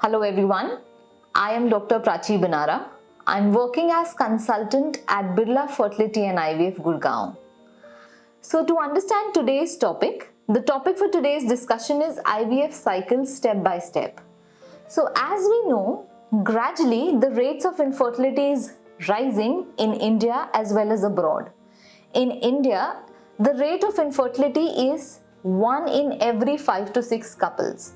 Hello everyone, I am Dr. Prachi Banara. I am working as consultant at Birla Fertility and IVF Gurgaon. So to understand today's topic, the topic for today's discussion is IVF cycle step by step. So as we know, gradually the rates of infertility is rising in India as well as abroad. In India, the rate of infertility is 1 in every 5 to 6 couples.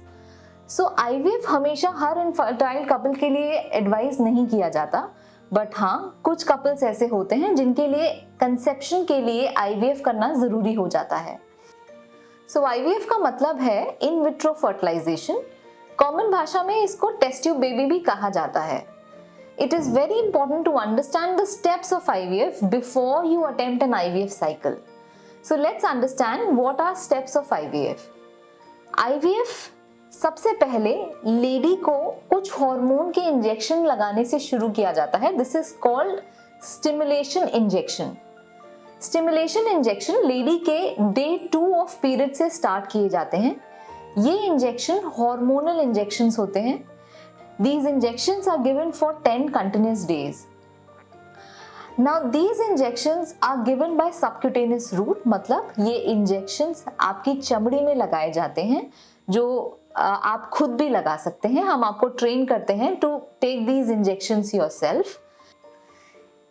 So IVF हमेशा हर infertile couple के लिए advice नहीं किया जाता, but हाँ कुछ couples ऐसे होते हैं जिनके लिए कंसेप्शन के लिए IVF करना जरूरी हो जाता है. सो IVF का मतलब है इन विट्रो फर्टिलाइजेशन. कॉमन भाषा में इसको टेस्ट ट्यूब बेबी भी कहा जाता है. It is very important to understand the steps of IVF before you attempt an IVF cycle. So let's understand what are steps of IVF. IVF सबसे पहले lady को कुछ हार्मोन के इंजेक्शन लगाने से शुरू किया जाता है. This is called stimulation injection. Stimulation injection lady के डे 2 ऑफ पीरियड से स्टार्ट किए जाते हैं. ये इंजेक्शन हार्मोनल इंजेक्शंस होते हैं. These injections are given for 10 continuous days. Now these injections are given by subcutaneous route, मतलब ये इंजेक्शंस आपकी चमड़ी में लगाए जाते हैं जो आप खुद भी लगा सकते हैं. हम आपको ट्रेन करते हैं to take these injections yourself.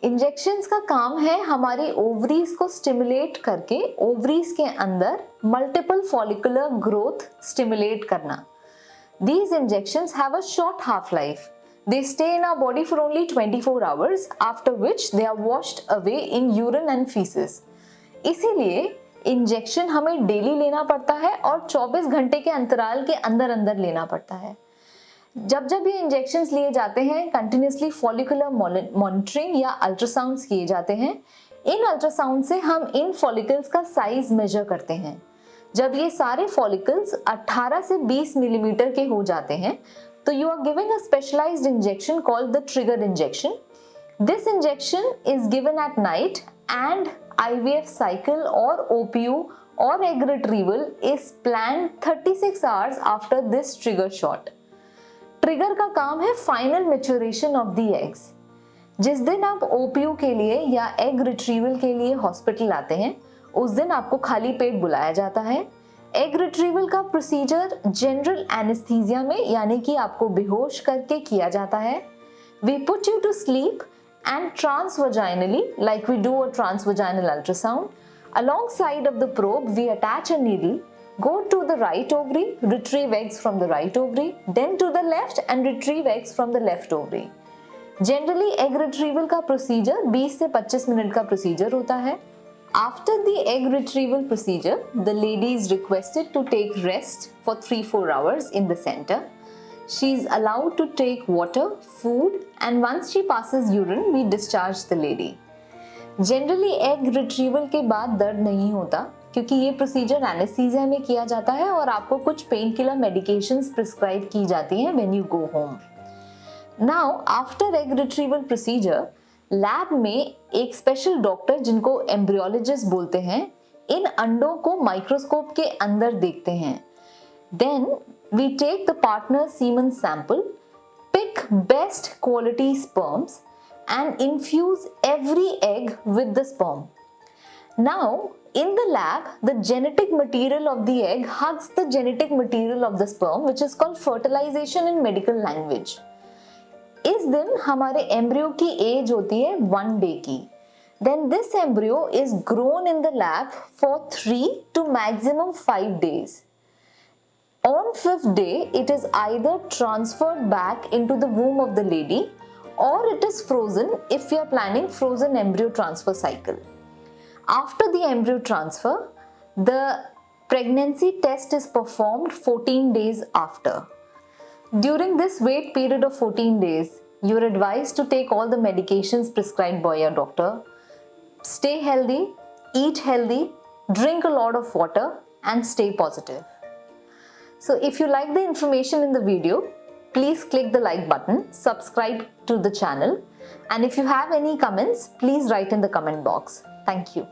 Injections का काम है हमारी ओवरीज को स्टिमुलेट करके ओवरीज के अंदर मल्टीपल फॉलिकुलर ग्रोथ स्टिमुलेट करना. These injections have a short half life. They stay in our body for only 24 hours, after which they are washed away in urine and feces. इसीलिए injection हमें daily लेना पड़ता है और 24 घंटे के अंतराल के अंदर अंदर लेना पड़ता है. जब जब ये इंजेक्शंस लिए जाते हैं, कंटिन्यूसली फॉलिकुलर मॉनिटरिंग या अल्ट्रासाउंड्स किए जाते हैं. इन अल्ट्रासाउंड से हम इन फॉलिकल्स का साइज मेजर करते हैं. जब ये सारे फॉलिकल्स 18 से 20 मिलीमीटर के हो जाते हैं तो you are giving a specialized injection called the trigger injection. This injection is given at night and IVF cycle or OPU or egg retrieval is planned 36 hours after this trigger shot. Trigger का काम है final maturation of the eggs. जिस दिन आप OPU के लिए या egg retrieval के लिए हॉस्पिटल आते हैं, उस दिन आपको खाली पेट बुलाया जाता है. एग रिट्रीवल का प्रोसीजर जनरल एनेस्थीसिया में यानी कि आपको बेहोश करके किया जाता है. We put you to sleep and transvaginally like we do a transvaginal ultrasound. Alongside of the probe we attach a needle, go to the right ovary, retrieve eggs from the right ovary, then to the left and retrieve eggs from the left ovary. Generally egg retrieval का procedure 20 से 25 minute का procedure होता है. After the egg retrieval procedure, the lady is requested to take rest for 3-4 hours in the center. She is allowed to take water, food, and once she passes urine, we discharge the lady. Generally, egg retrieval के बाद दर्द नहीं होता क्योंकि ये procedure anaesthesia में किया जाता है और आपको कुछ पेन किलर मेडिकेशंस प्रिस्क्राइब की जाती हैं when you go home. Now, after egg retrieval procedure, lab में एक स्पेशल डॉक्टर जिनको एम्ब्रियोलॉजिस्ट बोलते हैं इन अंडों को माइक्रोस्कोप के अंदर देखते हैं. Then we take the partner semen sample, pick best quality sperms and infuse every egg with the sperm. Now in the lab the genetic material of the egg hugs the genetic material of the sperm, which is called fertilization in medical language. इस दिन हमारे embryo की as होती है 1 day की. Then this embryo is grown in the lab for 3 to maximum 5 days. On 5th day, it is either transferred back into the womb of the lady or it is frozen if we are planning frozen embryo transfer cycle. After the embryo transfer, the pregnancy test is performed 14 days after. During this wait period of 14 days, you are advised to take all the medications prescribed by your doctor. Stay healthy, eat healthy, drink a lot of water and stay positive. So if you like the information in the video, please click the like button, subscribe to the channel, and if you have any comments, please write in the comment box. Thank you.